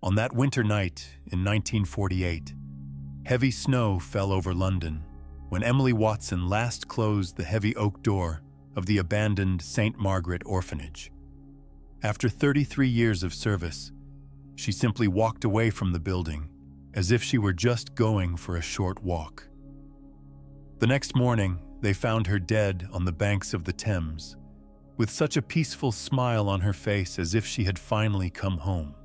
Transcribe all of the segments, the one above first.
On that winter night in 1948, heavy snow fell over London when Emily Watson last closed the heavy oak door of the abandoned St. Margaret Orphanage. After 33 years of service, she simply walked away from the building as if she were just going for a short walk. The next morning, they found her dead on the banks of the Thames, with such a peaceful smile on her face as if she had finally come home.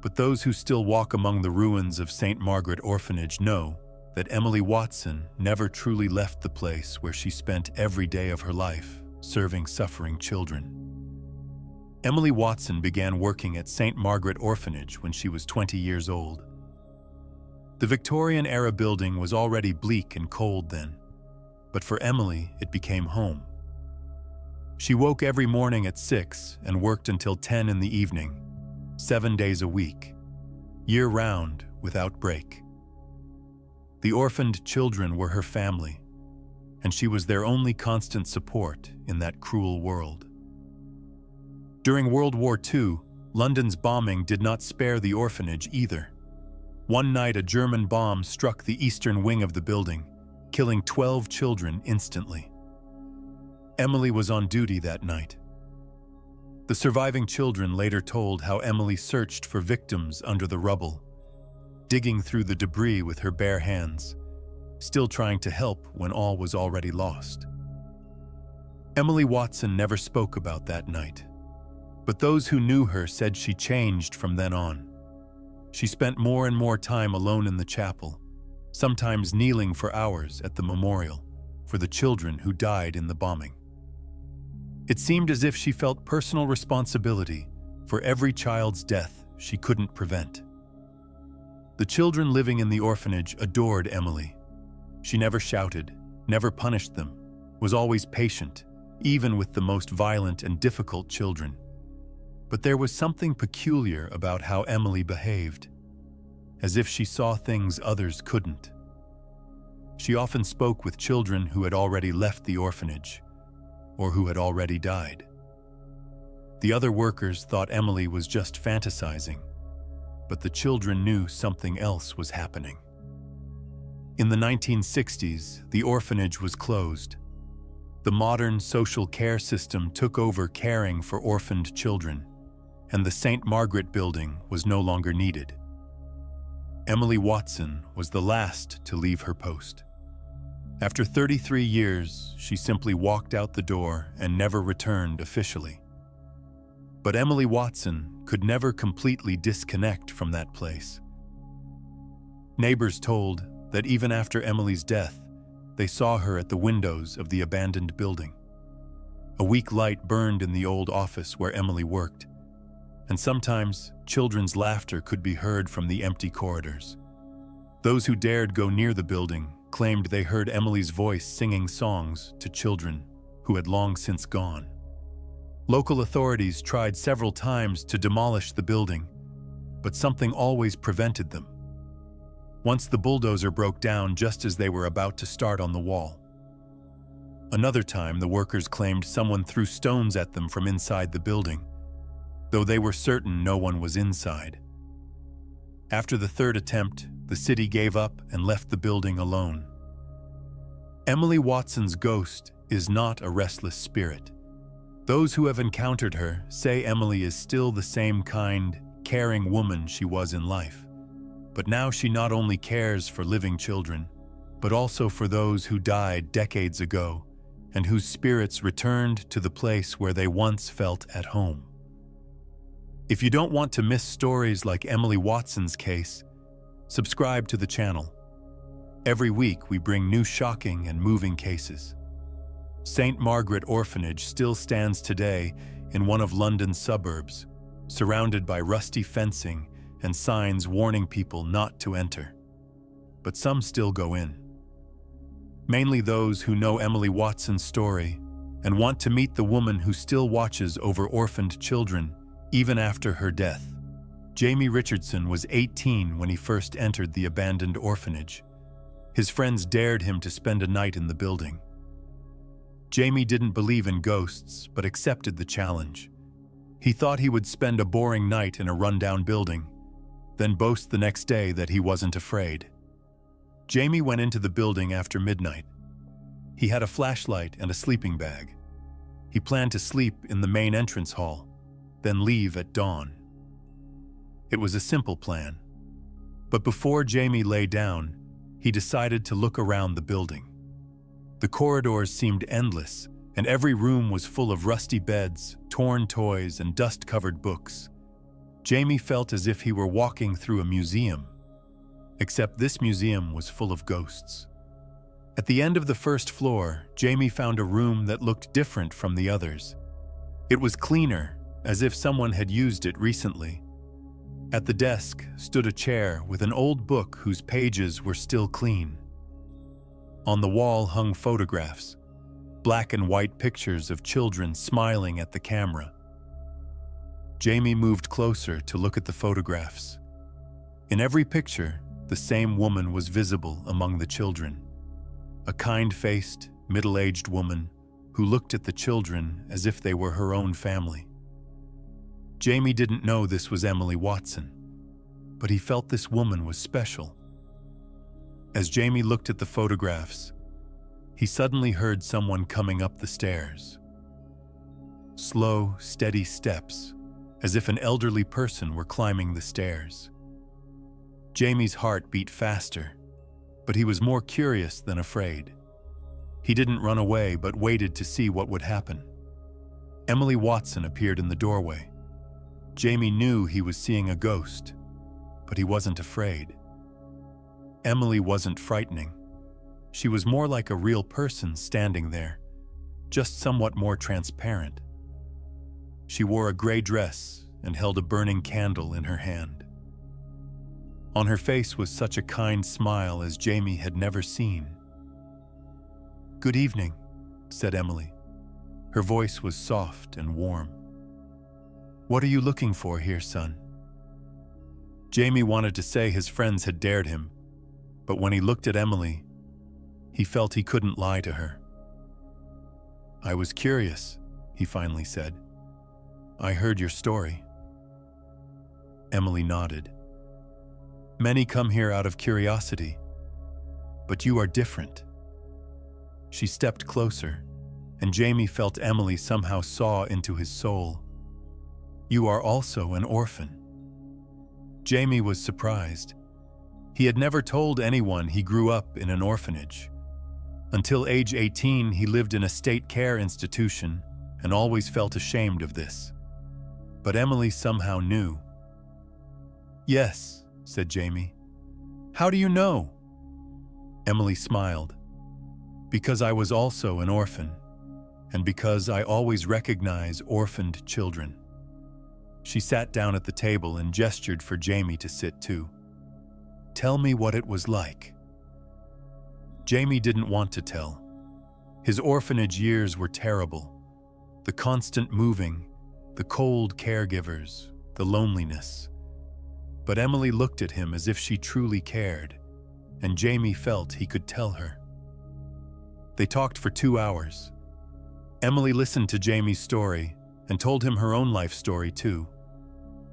But those who still walk among the ruins of St. Margaret Orphanage know that Emily Watson never truly left the place where she spent every day of her life serving suffering children. Emily Watson began working at St. Margaret Orphanage when she was 20 years old. The Victorian-era building was already bleak and cold then, but for Emily, it became home. She woke every morning at 6 and worked until 10 in the evening, 7 days a week, year-round, without break. The orphaned children were her family, and she was their only constant support in that cruel world. During World War II, London's bombing did not spare the orphanage either. One night, a German bomb struck the eastern wing of the building, killing 12 children instantly. Emily was on duty that night. The surviving children later told how Emily searched for victims under the rubble, digging through the debris with her bare hands, still trying to help when all was already lost. Emily Watson never spoke about that night, but those who knew her said she changed from then on. She spent more and more time alone in the chapel, sometimes kneeling for hours at the memorial for the children who died in the bombing. It seemed as if she felt personal responsibility for every child's death she couldn't prevent. The children living in the orphanage adored Emily. She never shouted, never punished them, was always patient, even with the most violent and difficult children. But there was something peculiar about how Emily behaved, as if she saw things others couldn't. She often spoke with children who had already left the orphanage, or who had already died. The other workers thought Emily was just fantasizing, but the children knew something else was happening. In the 1960s, the orphanage was closed. The modern social care system took over caring for orphaned children, and the St. Margaret building was no longer needed. Emily Watson was the last to leave her post. After 33 years, she simply walked out the door and never returned officially. But Emily Watson could never completely disconnect from that place. Neighbors told that even after Emily's death, they saw her at the windows of the abandoned building. A weak light burned in the old office where Emily worked, and sometimes children's laughter could be heard from the empty corridors. Those who dared go near the building claimed they heard Emily's voice singing songs to children who had long since gone. Local authorities tried several times to demolish the building, but something always prevented them. Once the bulldozer broke down just as they were about to start on the wall. Another time, the workers claimed someone threw stones at them from inside the building, though they were certain no one was inside. After the third attempt, the city gave up and left the building alone. Emily Watson's ghost is not a restless spirit. Those who have encountered her say Emily is still the same kind, caring woman she was in life. But now she not only cares for living children, but also for those who died decades ago and whose spirits returned to the place where they once felt at home. If you don't want to miss stories like Emily Watson's case, subscribe to the channel. Every week we bring new shocking and moving cases. St. Margaret Orphanage still stands today in one of London's suburbs, surrounded by rusty fencing and signs warning people not to enter. But some still go in. Mainly those who know Emily Watson's story and want to meet the woman who still watches over orphaned children even after her death. Jamie Richardson was 18 when he first entered the abandoned orphanage. His friends dared him to spend a night in the building. Jamie didn't believe in ghosts, but accepted the challenge. He thought he would spend a boring night in a rundown building, then boast the next day that he wasn't afraid. Jamie went into the building after midnight. He had a flashlight and a sleeping bag. He planned to sleep in the main entrance hall, then leave at dawn. It was a simple plan. But before Jamie lay down, he decided to look around the building. The corridors seemed endless, and every room was full of rusty beds, torn toys, and dust-covered books. Jamie felt as if he were walking through a museum, except this museum was full of ghosts. At the end of the first floor, Jamie found a room that looked different from the others. It was cleaner, as if someone had used it recently. At the desk stood a chair with an old book whose pages were still clean. On the wall hung photographs, black and white pictures of children smiling at the camera. Jamie moved closer to look at the photographs. In every picture, the same woman was visible among the children. A kind-faced, middle-aged woman who looked at the children as if they were her own family. Jamie didn't know this was Emily Watson, but he felt this woman was special. As Jamie looked at the photographs, he suddenly heard someone coming up the stairs. Slow, steady steps, as if an elderly person were climbing the stairs. Jamie's heart beat faster, but he was more curious than afraid. He didn't run away, but waited to see what would happen. Emily Watson appeared in the doorway. Jamie knew he was seeing a ghost, but he wasn't afraid. Emily wasn't frightening. She was more like a real person standing there, just somewhat more transparent. She wore a gray dress and held a burning candle in her hand. On her face was such a kind smile as Jamie had never seen. "Good evening," said Emily. Her voice was soft and warm. "What are you looking for here, son?" Jamie wanted to say his friends had dared him, but when he looked at Emily, he felt he couldn't lie to her. "I was curious," he finally said. "I heard your story." Emily nodded. "Many come here out of curiosity, but you are different." She stepped closer, and Jamie felt Emily somehow saw into his soul. "You are also an orphan." Jamie was surprised. He had never told anyone he grew up in an orphanage. Until age 18, he lived in a state care institution and always felt ashamed of this. But Emily somehow knew. "Yes," said Jamie. "How do you know?" Emily smiled. "Because I was also an orphan, and because I always recognize orphaned children." She sat down at the table and gestured for Jamie to sit too. "Tell me what it was like." Jamie didn't want to tell. His orphanage years were terrible. The constant moving, the cold caregivers, the loneliness. But Emily looked at him as if she truly cared, and Jamie felt he could tell her. They talked for 2 hours. Emily listened to Jamie's story and told him her own life story too.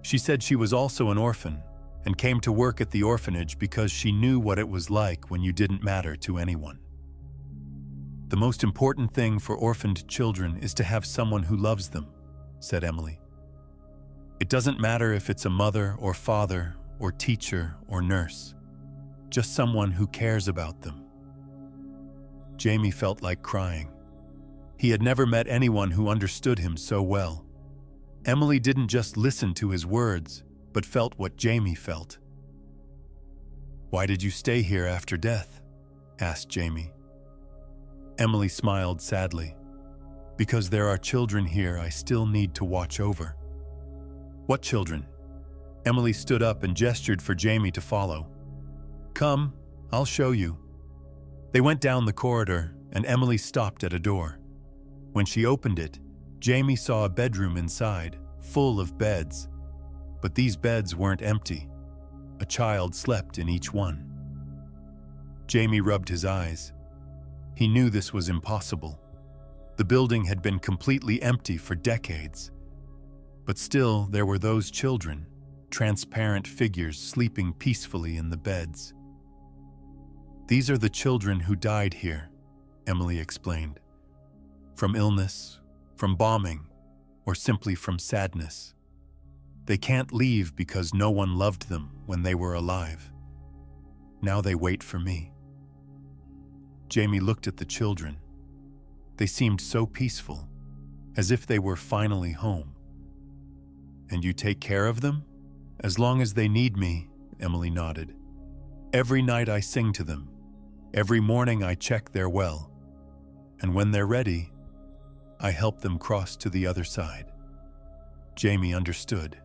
She said she was also an orphan and came to work at the orphanage because she knew what it was like when you didn't matter to anyone. "The most important thing for orphaned children is to have someone who loves them," said Emily. "It doesn't matter if it's a mother or father or teacher or nurse, just someone who cares about them." Jamie felt like crying. He had never met anyone who understood him so well. Emily didn't just listen to his words, but felt what Jamie felt. "Why did you stay here after death?" asked Jamie. Emily smiled sadly. "Because there are children here I still need to watch over." "What children?" Emily stood up and gestured for Jamie to follow. "Come, I'll show you." They went down the corridor, and Emily stopped at a door. When she opened it, Jamie saw a bedroom inside, full of beds. But these beds weren't empty. A child slept in each one. Jamie rubbed his eyes. He knew this was impossible. The building had been completely empty for decades. But still, there were those children, transparent figures sleeping peacefully in the beds. "These are the children who died here," Emily explained. "From illness, from bombing, or simply from sadness. They can't leave because no one loved them when they were alive. Now they wait for me." Jamie looked at the children. They seemed so peaceful, as if they were finally home. "And you take care of them?" "As long as they need me," Emily nodded. "Every night I sing to them. Every morning I check their well. And when they're ready, I help them cross to the other side." Jamie understood.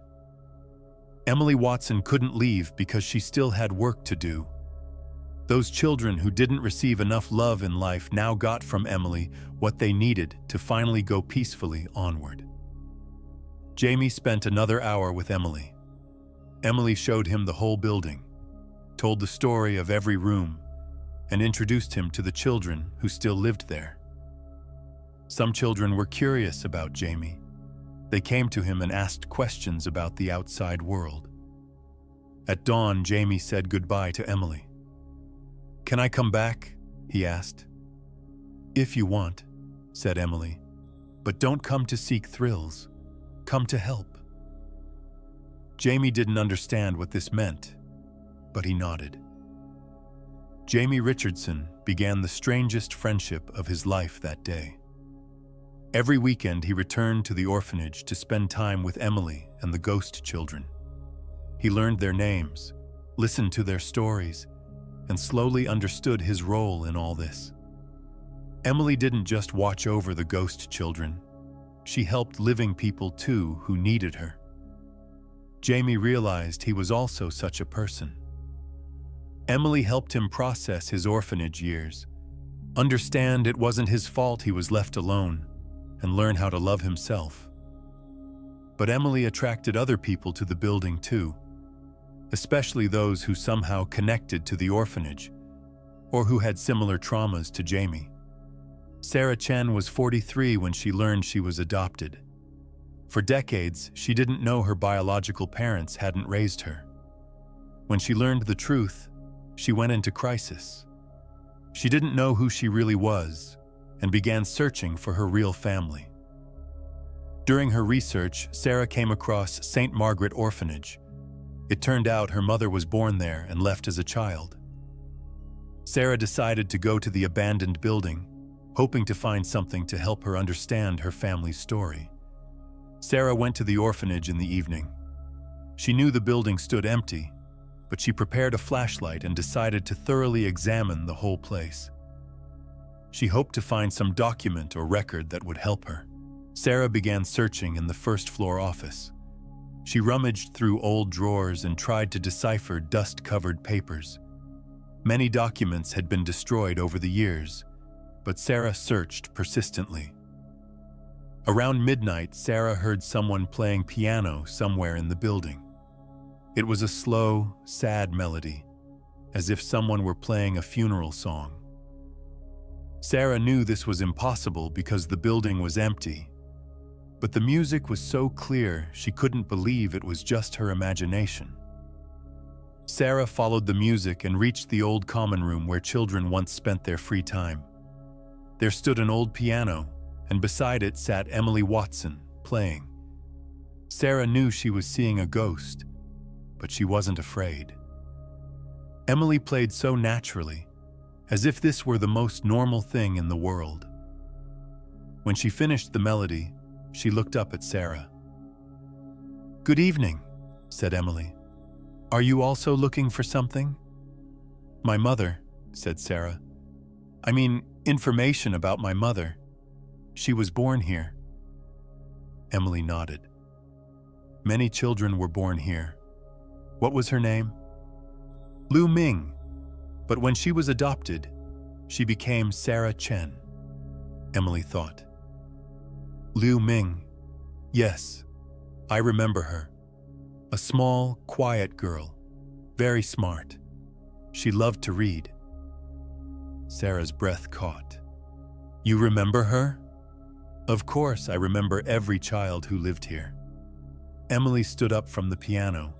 Emily Watson couldn't leave because she still had work to do. Those children who didn't receive enough love in life now got from Emily what they needed to finally go peacefully onward. Jamie spent another hour with Emily. Emily showed him the whole building, told the story of every room, and introduced him to the children who still lived there. Some children were curious about Jamie. They came to him and asked questions about the outside world. At dawn, Jamie said goodbye to Emily. "Can I come back?" he asked. "If you want," said Emily. "But don't come to seek thrills. Come to help." Jamie didn't understand what this meant, but he nodded. Jamie Richardson began the strangest friendship of his life that day. Every weekend he returned to the orphanage to spend time with Emily and the ghost children. He learned their names, listened to their stories, and slowly understood his role in all this. Emily didn't just watch over the ghost children. She helped living people too who needed her. Jamie realized he was also such a person. Emily helped him process his orphanage years, understand it wasn't his fault he was left alone, and learn how to love himself. But Emily attracted other people to the building too, especially those who somehow connected to the orphanage or who had similar traumas to Jamie. Sarah Chen was 43 when she learned she was adopted. For decades, she didn't know her biological parents hadn't raised her. When she learned the truth, she went into crisis. She didn't know who she really was and began searching for her real family. During her research, Sarah came across St. Margaret Orphanage. It turned out her mother was born there and left as a child. Sarah decided to go to the abandoned building, hoping to find something to help her understand her family's story. Sarah went to the orphanage in the evening. She knew the building stood empty, but she prepared a flashlight and decided to thoroughly examine the whole place. She hoped to find some document or record that would help her. Sarah began searching in the first-floor office. She rummaged through old drawers and tried to decipher dust-covered papers. Many documents had been destroyed over the years, but Sarah searched persistently. Around midnight, Sarah heard someone playing piano somewhere in the building. It was a slow, sad melody, as if someone were playing a funeral song. Sarah knew this was impossible because the building was empty, but the music was so clear she couldn't believe it was just her imagination. Sarah followed the music and reached the old common room where children once spent their free time. There stood an old piano, and beside it sat Emily Watson, playing. Sarah knew she was seeing a ghost, but she wasn't afraid. Emily played so naturally, as if this were the most normal thing in the world. When she finished the melody, she looked up at Sarah. "Good evening," said Emily. "Are you also looking for something?" "My mother," said Sarah. "I mean, information about my mother. She was born here." Emily nodded. Many children were born here. What was her name? Lu Ming. But when she was adopted, she became Sarah Chen. Emily thought. Lu Ming. Yes, I remember her. A small, quiet girl, very smart. She loved to read. Sarah's breath caught. "You remember her?" "Of course, I remember every child who lived here." Emily stood up from the piano.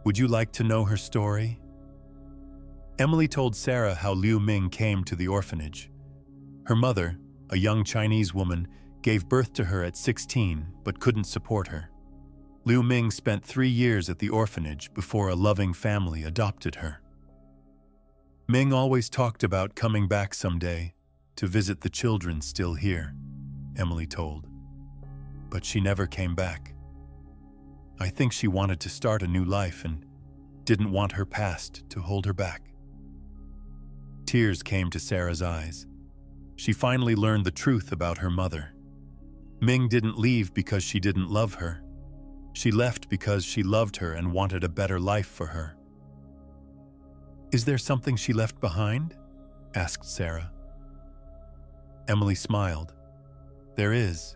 "Would you like to know her story?" Emily told Sarah how Liu Ming came to the orphanage. Her mother, a young Chinese woman, gave birth to her at 16 but couldn't support her. Liu Ming spent 3 years at the orphanage before a loving family adopted her. Ming always talked about coming back someday to visit the children still here, Emily told. But she never came back. I think she wanted to start a new life and didn't want her past to hold her back. Tears came to Sarah's eyes. She finally learned the truth about her mother. Ming didn't leave because she didn't love her. She left because she loved her and wanted a better life for her. "Is there something she left behind?" asked Sarah. Emily smiled. "There is."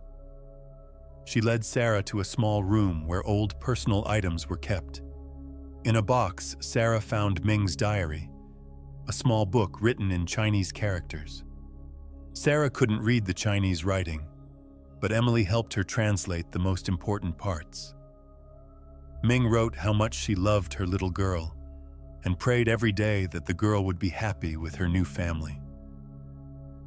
She led Sarah to a small room where old personal items were kept. In a box, Sarah found Ming's diary, a small book written in Chinese characters. Sarah couldn't read the Chinese writing, but Emily helped her translate the most important parts. Ming wrote how much she loved her little girl and prayed every day that the girl would be happy with her new family.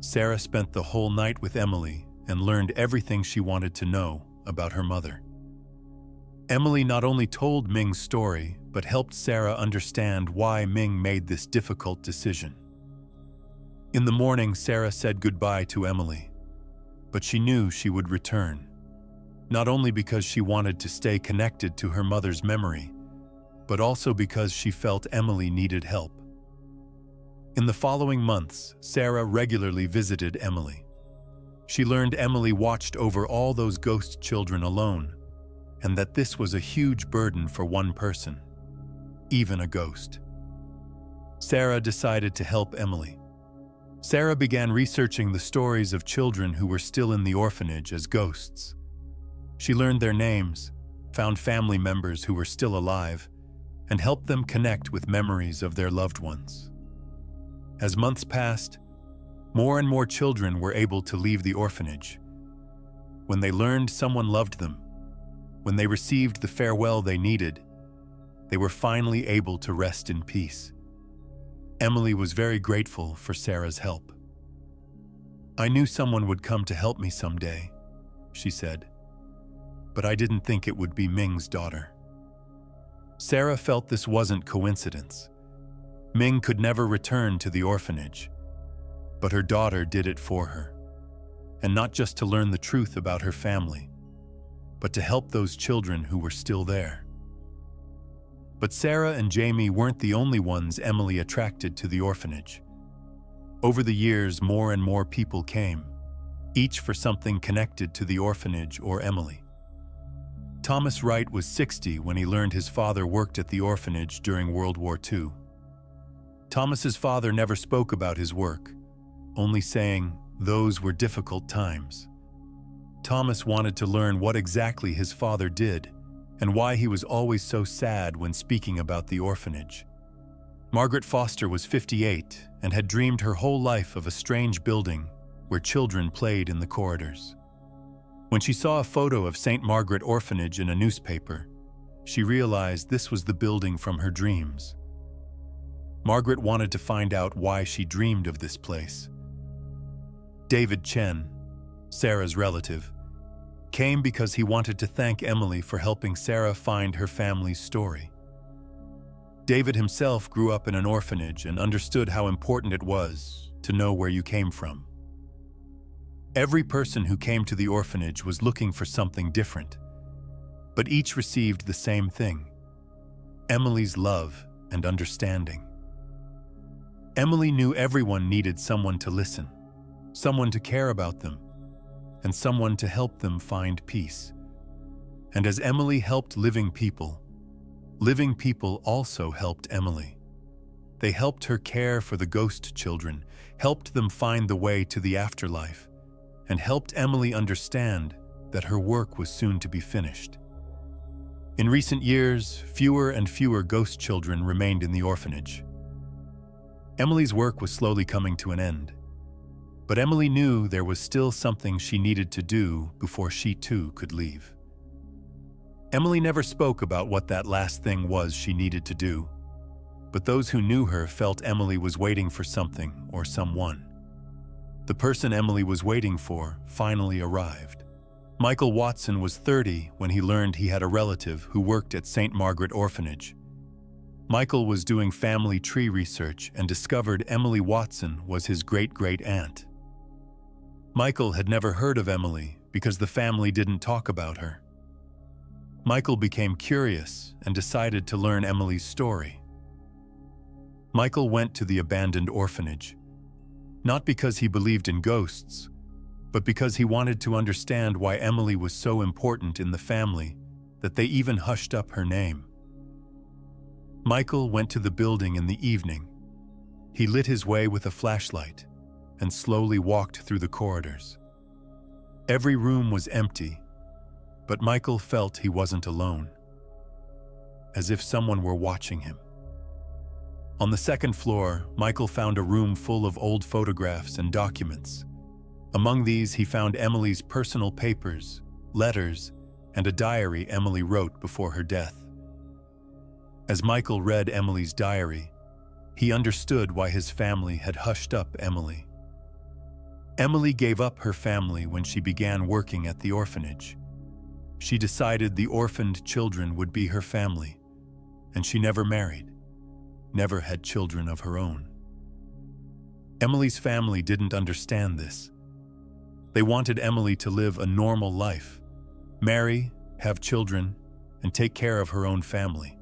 Sarah spent the whole night with Emily and learned everything she wanted to know about her mother. Emily not only told Ming's story, but helped Sarah understand why Ming made this difficult decision. In the morning, Sarah said goodbye to Emily, but she knew she would return, not only because she wanted to stay connected to her mother's memory, but also because she felt Emily needed help. In the following months, Sarah regularly visited Emily. She learned Emily watched over all those ghost children alone, and that this was a huge burden for one person, even a ghost. Sarah decided to help Emily. Sarah began researching the stories of children who were still in the orphanage as ghosts. She learned their names, found family members who were still alive, and helped them connect with memories of their loved ones. As months passed, more and more children were able to leave the orphanage. When they learned someone loved them, when they received the farewell they needed, they were finally able to rest in peace. Emily was very grateful for Sarah's help. "I knew someone would come to help me someday," she said, "but I didn't think it would be Ming's daughter." Sarah felt this wasn't coincidence. Ming could never return to the orphanage, but her daughter did it for her. And not just to learn the truth about her family, but to help those children who were still there. But Sarah and Jamie weren't the only ones Emily attracted to the orphanage. Over the years, more and more people came, each for something connected to the orphanage or Emily. Thomas Wright was 60 when he learned his father worked at the orphanage during World War II. Thomas's father never spoke about his work, only saying, "Those were difficult times." Thomas wanted to learn what exactly his father did and why he was always so sad when speaking about the orphanage. Margaret Foster was 58 and had dreamed her whole life of a strange building where children played in the corridors. When she saw a photo of St. Margaret Orphanage in a newspaper, she realized this was the building from her dreams. Margaret wanted to find out why she dreamed of this place. David Chen, Sarah's relative, came because he wanted to thank Emily for helping Sarah find her family's story. David himself grew up in an orphanage and understood how important it was to know where you came from. Every person who came to the orphanage was looking for something different, but each received the same thing: Emily's love and understanding. Emily knew everyone needed someone to listen, someone to care about them, and someone to help them find peace. And as Emily helped living people also helped Emily. They helped her care for the ghost children, helped them find the way to the afterlife, and helped Emily understand that her work was soon to be finished. In recent years, fewer and fewer ghost children remained in the orphanage. Emily's work was slowly coming to an end. But Emily knew there was still something she needed to do before she too could leave. Emily never spoke about what that last thing was she needed to do, but those who knew her felt Emily was waiting for something or someone. The person Emily was waiting for finally arrived. Michael Watson was 30 when he learned he had a relative who worked at St. Margaret Orphanage. Michael was doing family tree research and discovered Emily Watson was his great-great-aunt. Michael had never heard of Emily because the family didn't talk about her. Michael became curious and decided to learn Emily's story. Michael went to the abandoned orphanage, not because he believed in ghosts, but because he wanted to understand why Emily was so important in the family that they even hushed up her name. Michael went to the building in the evening. He lit his way with a flashlight and slowly walked through the corridors. Every room was empty, but Michael felt he wasn't alone, as if someone were watching him. On the second floor, Michael found a room full of old photographs and documents. Among these, he found Emily's personal papers, letters, and a diary Emily wrote before her death. As Michael read Emily's diary, he understood why his family had hushed up Emily. Emily gave up her family when she began working at the orphanage. She decided the orphaned children would be her family, and she never married, never had children of her own. Emily's family didn't understand this. They wanted Emily to live a normal life, marry, have children, and take care of her own family.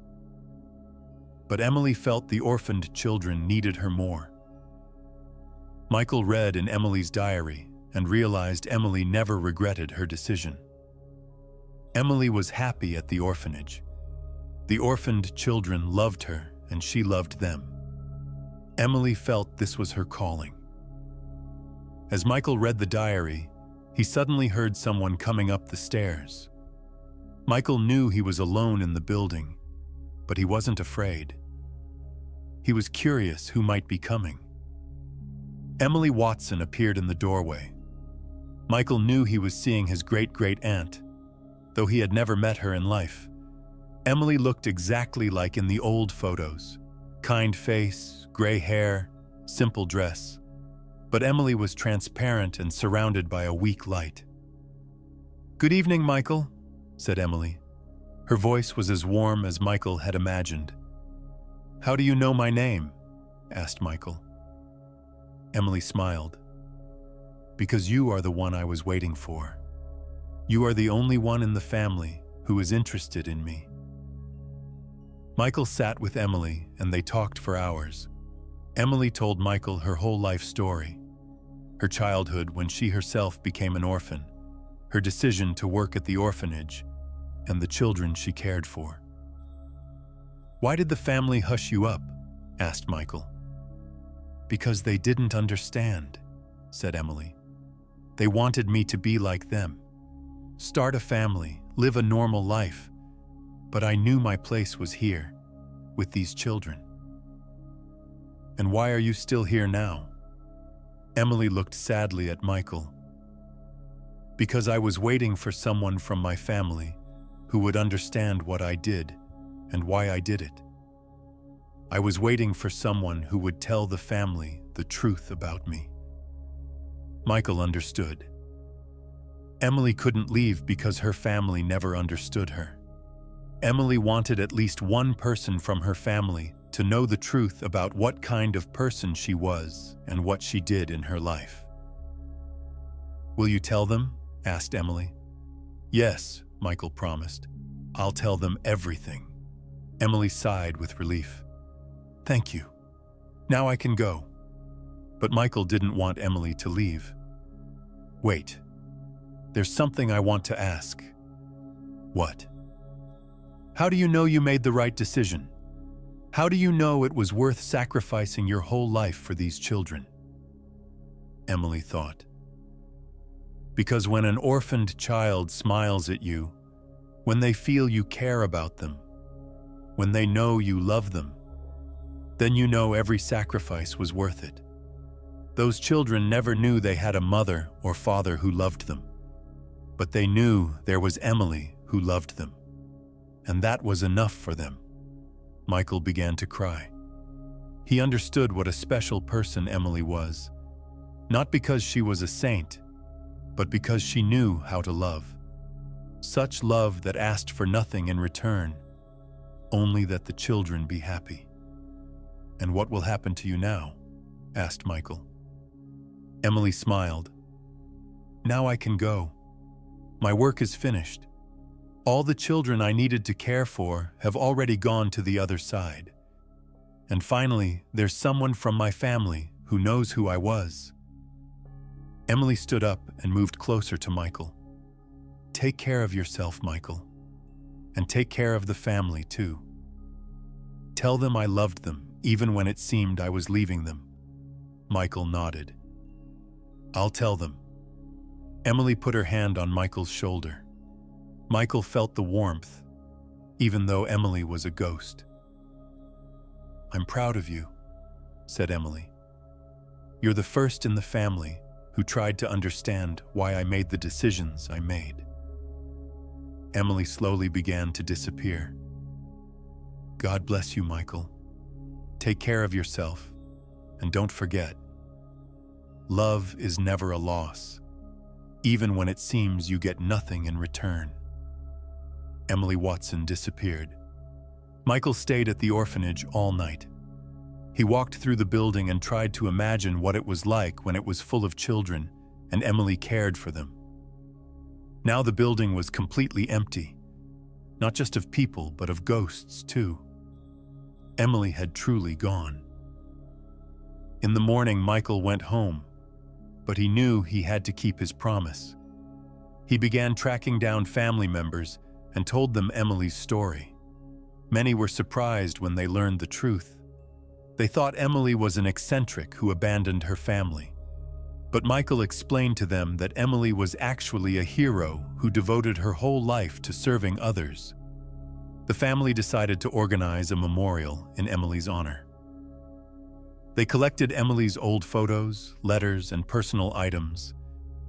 But Emily felt the orphaned children needed her more. Michael read in Emily's diary and realized Emily never regretted her decision. Emily was happy at the orphanage. The orphaned children loved her and she loved them. Emily felt this was her calling. As Michael read the diary, he suddenly heard someone coming up the stairs. Michael knew he was alone in the building, but he wasn't afraid. He was curious who might be coming. Emily Watson appeared in the doorway. Michael knew he was seeing his great-great-aunt, though he had never met her in life. Emily looked exactly like in the old photos. Kind face, gray hair, simple dress. But Emily was transparent and surrounded by a weak light. "Good evening, Michael," said Emily. Her voice was as warm as Michael had imagined. "How do you know my name?" asked Michael. Emily smiled. "Because you are the one I was waiting for. You are the only one in the family who is interested in me." Michael sat with Emily and they talked for hours. Emily told Michael her whole life story, her childhood when she herself became an orphan, her decision to work at the orphanage, and the children she cared for. "Why did the family hush you up?" asked Michael. "Because they didn't understand," said Emily. "They wanted me to be like them, start a family, live a normal life, but I knew my place was here, with these children." "And why are you still here now?" Emily looked sadly at Michael. "Because I was waiting for someone from my family who would understand what I did and why I did it. I was waiting for someone who would tell the family the truth about me." Michael understood. Emily couldn't leave because her family never understood her. Emily wanted at least one person from her family to know the truth about what kind of person she was and what she did in her life. "Will you tell them?" asked Emily. "Yes," Michael promised. "I'll tell them everything." Emily sighed with relief. "Thank you. Now I can go." But Michael didn't want Emily to leave. "Wait. There's something I want to ask." "What?" "How do you know you made the right decision? How do you know it was worth sacrificing your whole life for these children?" Emily thought. "Because when an orphaned child smiles at you, when they feel you care about them, when they know you love them, then you know every sacrifice was worth it. Those children never knew they had a mother or father who loved them, but they knew there was Emily who loved them. and that was enough for them. Michael began to cry. He understood what a special person Emily was, not because she was a saint, but because she knew how to love. Such love that asked for nothing in return, only that the children be happy. "And what will happen to you now?" asked Michael. Emily smiled. "Now I can go. My work is finished. All the children I needed to care for have already gone to the other side. And finally, there's someone from my family who knows who I was." Emily stood up and moved closer to Michael. "Take care of yourself, Michael, and take care of the family too. Tell them I loved them, even when it seemed I was leaving them." Michael nodded. "I'll tell them." Emily put her hand on Michael's shoulder. Michael felt the warmth, even though Emily was a ghost. "I'm proud of you," said Emily. "You're the first in the family who tried to understand why I made the decisions I made." Emily slowly began to disappear. "God bless you, Michael. Take care of yourself, and don't forget, love is never a loss, even when it seems you get nothing in return." Emily Watson disappeared. Michael stayed at the orphanage all night. He walked through the building and tried to imagine what it was like when it was full of children and Emily cared for them. Now the building was completely empty, not just of people, but of ghosts too. Emily had truly gone. In the morning, Michael went home, but he knew he had to keep his promise. He began tracking down family members and told them Emily's story. Many were surprised when they learned the truth. They thought Emily was an eccentric who abandoned her family. But Michael explained to them that Emily was actually a hero who devoted her whole life to serving others. The family decided to organize a memorial in Emily's honor. They collected Emily's old photos, letters, and personal items,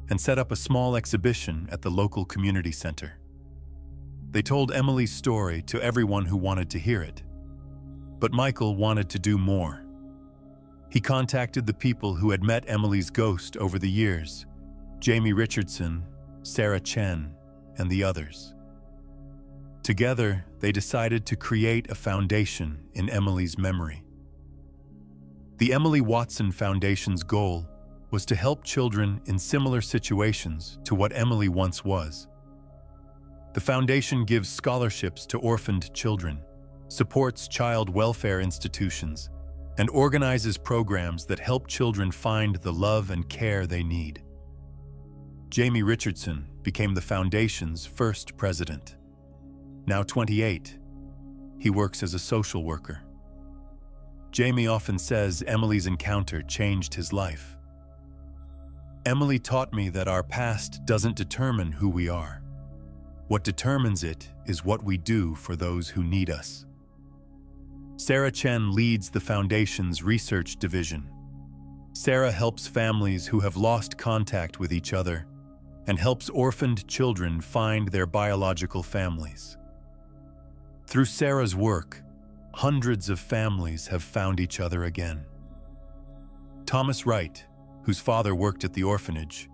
and set up a small exhibition at the local community center. They told Emily's story to everyone who wanted to hear it. But Michael wanted to do more. He contacted the people who had met Emily's ghost over the years: Jamie Richardson, Sarah Chen, and the others. Together, they decided to create a foundation in Emily's memory. The Emily Watson Foundation's goal was to help children in similar situations to what Emily once was. The foundation gives scholarships to orphaned children, supports child welfare institutions, and organizes programs that help children find the love and care they need. Jamie Richardson became the foundation's first president. Now 28, he works as a social worker. Jamie often says Emily's encounter changed his life. "Emily taught me that our past doesn't determine who we are. What determines it is what we do for those who need us." Sarah Chen leads the foundation's research division. Sarah helps families who have lost contact with each other and helps orphaned children find their biological families. Through Sarah's work, hundreds of families have found each other again. Thomas Wright, whose father worked at the orphanage,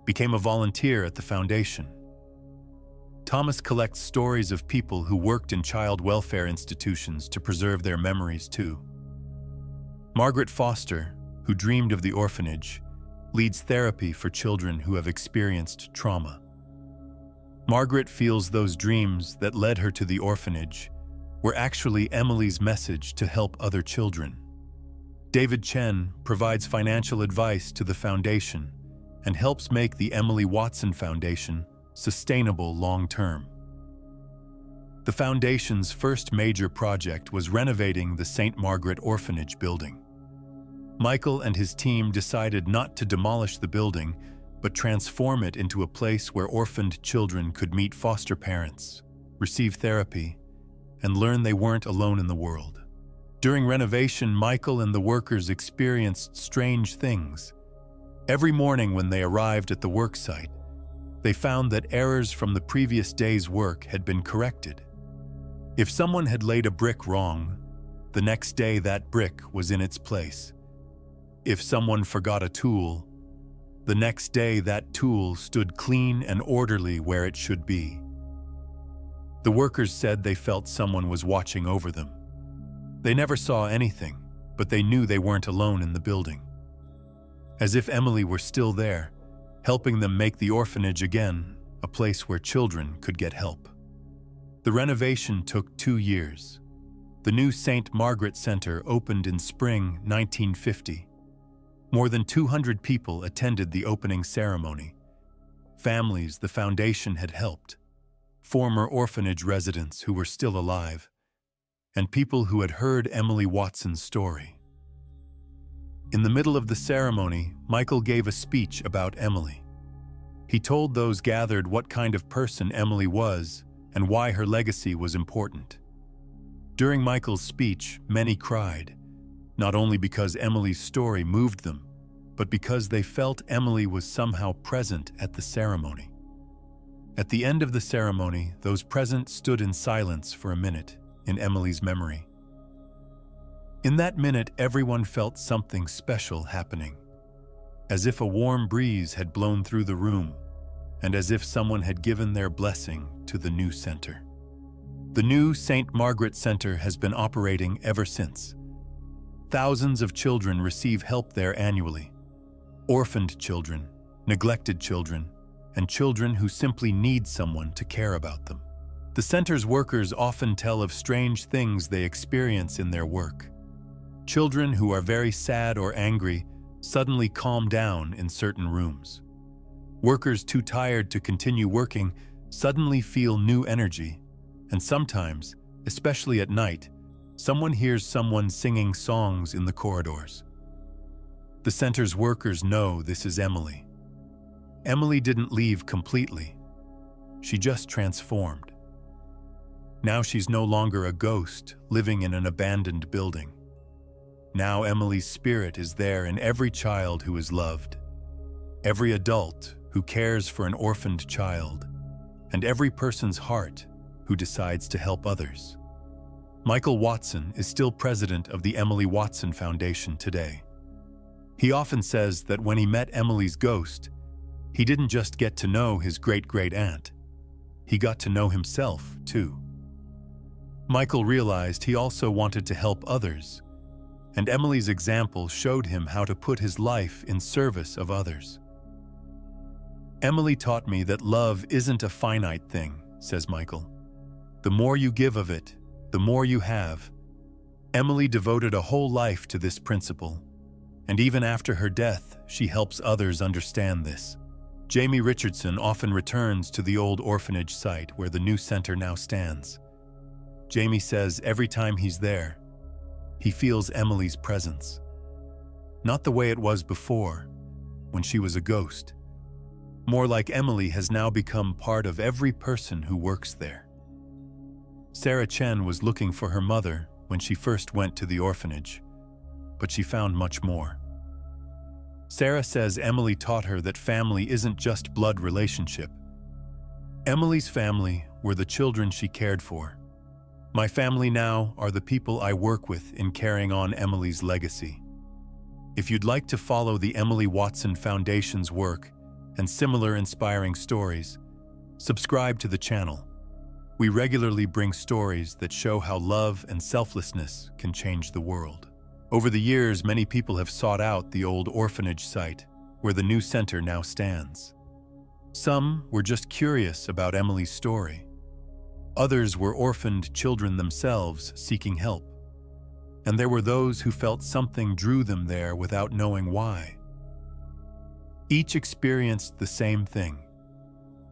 became a volunteer at the foundation. Thomas collects stories of people who worked in child welfare institutions to preserve their memories too. Margaret Foster, who dreamed of the orphanage, leads therapy for children who have experienced trauma. Margaret feels those dreams that led her to the orphanage were actually Emily's message to help other children. David Chen provides financial advice to the foundation and helps make the Emily Watson Foundation sustainable long-term. The foundation's first major project was renovating the St. Margaret Orphanage building. Michael and his team decided not to demolish the building, but transform it into a place where orphaned children could meet foster parents, receive therapy, and learn they weren't alone in the world. During renovation, Michael and the workers experienced strange things. Every morning when they arrived at the work site, they found that errors from the previous day's work had been corrected. If someone had laid a brick wrong, the next day that brick was in its place. If someone forgot a tool, the next day that tool stood clean and orderly where it should be. The workers said they felt someone was watching over them. They never saw anything, but they knew they weren't alone in the building. As if Emily were still there, helping them make the orphanage again a place where children could get help. The renovation took 2 years. The new St. Margaret Center opened in spring 1950. More than 200 people attended the opening ceremony. Families the foundation had helped, former orphanage residents who were still alive, and people who had heard Emily Watson's story. In the middle of the ceremony, Michael gave a speech about Emily. He told those gathered what kind of person Emily was and why her legacy was important. During Michael's speech, many cried, not only because Emily's story moved them, but because they felt Emily was somehow present at the ceremony. At the end of the ceremony, those present stood in silence for a minute in Emily's memory. In that minute, everyone felt something special happening, as if a warm breeze had blown through the room, and as if someone had given their blessing to the new center. The new St. Margaret Center has been operating ever since. Thousands of children receive help there annually. Orphaned children, neglected children, and children who simply need someone to care about them. The center's workers often tell of strange things they experience in their work. Children who are very sad or angry suddenly calm down in certain rooms. Workers too tired to continue working suddenly feel new energy, and sometimes, especially at night, someone hears someone singing songs in the corridors. The center's workers know this is Emily. Emily didn't leave completely. She just transformed. Now she's no longer a ghost living in an abandoned building. Now Emily's spirit is there in every child who is loved, every adult who cares for an orphaned child, and every person's heart who decides to help others. Michael Watson is still president of the Emily Watson Foundation today. He often says that when he met Emily's ghost, he didn't just get to know his great-great-aunt. He got to know himself, too. Michael realized he also wanted to help others, and Emily's example showed him how to put his life in service of others. Emily taught me that love isn't a finite thing, says Michael. The more you give of it, the more you have. Emily devoted a whole life to this principle, and even after her death, she helps others understand this. Jamie Richardson often returns to the old orphanage site where the new center now stands. Jamie says every time he's there, he feels Emily's presence. Not the way it was before, when she was a ghost. More like Emily has now become part of every person who works there. Sarah Chen was looking for her mother when she first went to the orphanage, but she found much more. Sarah says Emily taught her that family isn't just blood relationship. Emily's family were the children she cared for. My family now are the people I work with in carrying on Emily's legacy. If you'd like to follow the Emily Watson Foundation's work and similar inspiring stories, subscribe to the channel. We regularly bring stories that show how love and selflessness can change the world. Over the years, many people have sought out the old orphanage site where the new center now stands. Some were just curious about Emily's story. Others were orphaned children themselves seeking help. And there were those who felt something drew them there without knowing why. Each experienced the same thing.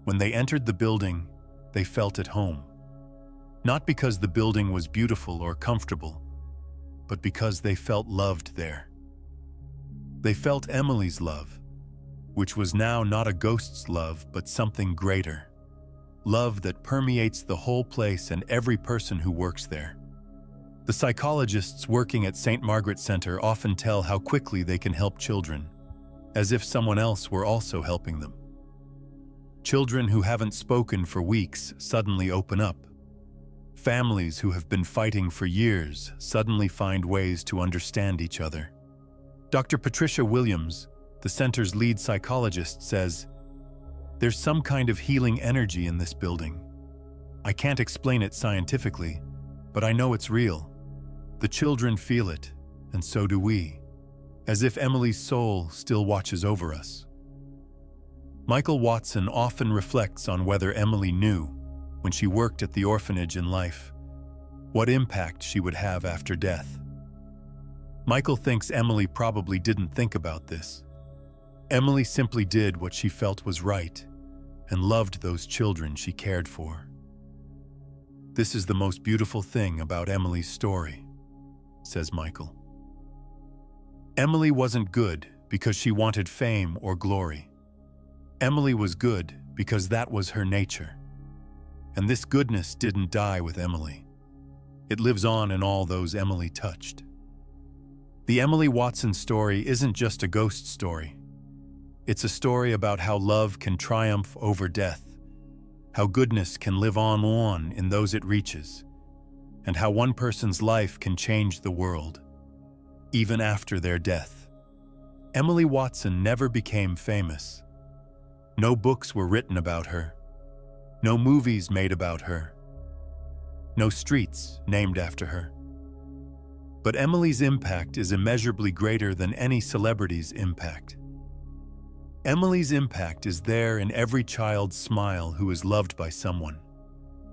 When they entered the building, they felt at home. Not because the building was beautiful or comfortable, but because they felt loved there. They felt Emily's love, which was now not a ghost's love, but something greater. Love that permeates the whole place and every person who works there. The psychologists working at St. Margaret Center often tell how quickly they can help children, as if someone else were also helping them. Children who haven't spoken for weeks suddenly open up. Families who have been fighting for years suddenly find ways to understand each other. Dr. Patricia Williams, the center's lead psychologist, says, "There's some kind of healing energy in this building. I can't explain it scientifically, but I know it's real. The children feel it, and so do we, as if Emily's soul still watches over us." Michael Watson often reflects on whether Emily knew, when she worked at the orphanage in life, what impact she would have after death. Michael thinks Emily probably didn't think about this. Emily simply did what she felt was right and loved those children she cared for. "This is the most beautiful thing about Emily's story," says Michael. Emily wasn't good because she wanted fame or glory. Emily was good because that was her nature. And this goodness didn't die with Emily. It lives on in all those Emily touched. The Emily Watson story isn't just a ghost story. It's a story about how love can triumph over death, how goodness can live on in those it reaches, and how one person's life can change the world, even after their death. Emily Watson never became famous. No books were written about her. No movies made about her. No streets named after her. But Emily's impact is immeasurably greater than any celebrity's impact. Emily's impact is there in every child's smile who is loved by someone.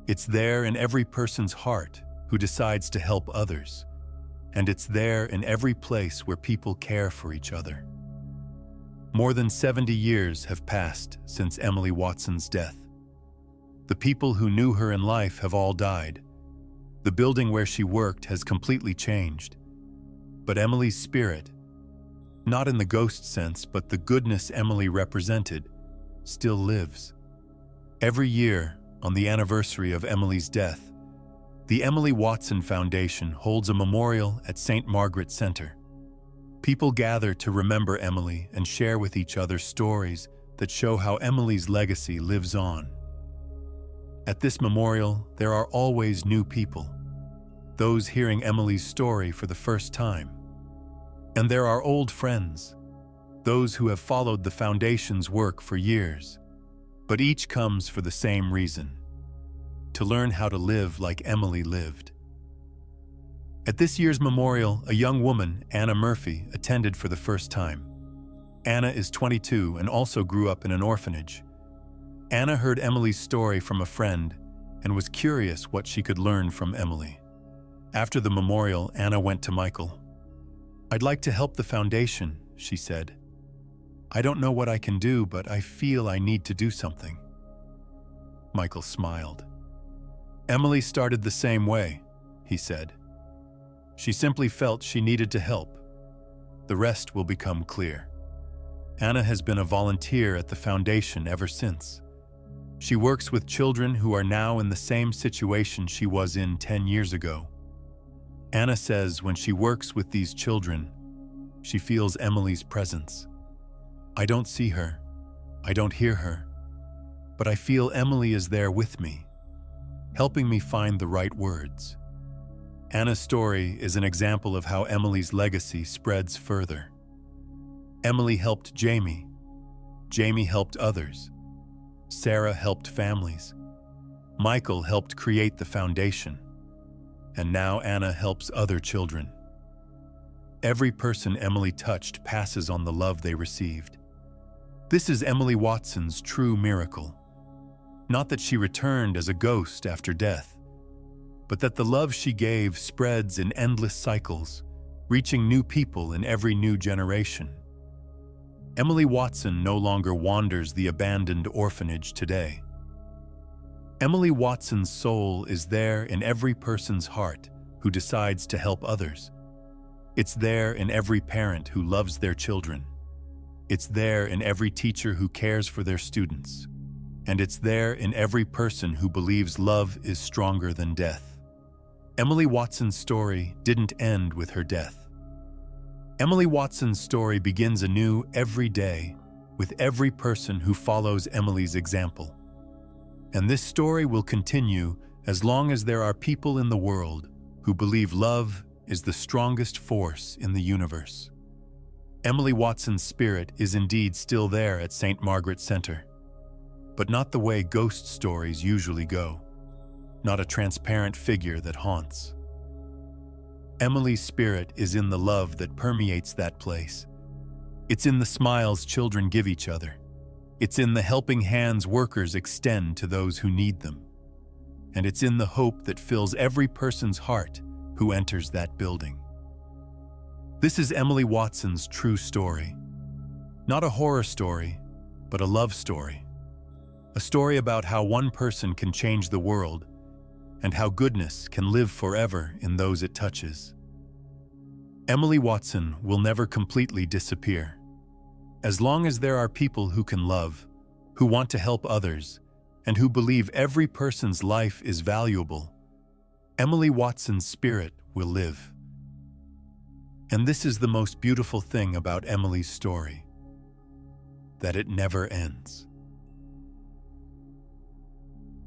It's there in every person's heart who decides to help others. And it's there in every place where people care for each other. More than 70 years have passed since Emily Watson's death. The people who knew her in life have all died. The building where she worked has completely changed. But Emily's spirit, not in the ghost sense, but the goodness Emily represented, still lives. Every year, on the anniversary of Emily's death, the Emily Watson Foundation holds a memorial at St. Margaret Center. People gather to remember Emily and share with each other stories that show how Emily's legacy lives on. At this memorial, there are always new people, those hearing Emily's story for the first time. And there are old friends, those who have followed the Foundation's work for years. But each comes for the same reason: to learn how to live like Emily lived. At this year's memorial, a young woman, Anna Murphy, attended for the first time. Anna is 22 and also grew up in an orphanage. Anna heard Emily's story from a friend and was curious what she could learn from Emily. After the memorial, Anna went to Michael. "I'd like to help the foundation," she said. "I don't know what I can do, but I feel I need to do something." Michael smiled. "Emily started the same way," he said. "She simply felt she needed to help. The rest will become clear." Anna has been a volunteer at the foundation ever since. She works with children who are now in the same situation she was in 10 years ago. Anna says when she works with these children, she feels Emily's presence. "I don't see her, I don't hear her, but I feel Emily is there with me, helping me find the right words." Anna's story is an example of how Emily's legacy spreads further. Emily helped Jamie. Jamie helped others. Sarah helped families. Michael helped create the foundation. And now Anna helps other children. Every person Emily touched passes on the love they received. This is Emily Watson's true miracle. Not that she returned as a ghost after death, but that the love she gave spreads in endless cycles, reaching new people in every new generation. Emily Watson no longer wanders the abandoned orphanage today. Emily Watson's soul is there in every person's heart who decides to help others. It's there in every parent who loves their children. It's there in every teacher who cares for their students. And it's there in every person who believes love is stronger than death. Emily Watson's story didn't end with her death. Emily Watson's story begins anew every day with every person who follows Emily's example. And this story will continue as long as there are people in the world who believe love is the strongest force in the universe. Emily Watson's spirit is indeed still there at St. Margaret Center, but not the way ghost stories usually go, not a transparent figure that haunts. Emily's spirit is in the love that permeates that place. It's in the smiles children give each other. It's in the helping hands workers extend to those who need them. And it's in the hope that fills every person's heart who enters that building. This is Emily Watson's true story. Not a horror story, but a love story. A story about how one person can change the world and how goodness can live forever in those it touches. Emily Watson will never completely disappear. As long as there are people who can love, who want to help others, and who believe every person's life is valuable, Emily Watson's spirit will live. And this is the most beautiful thing about Emily's story, that it never ends.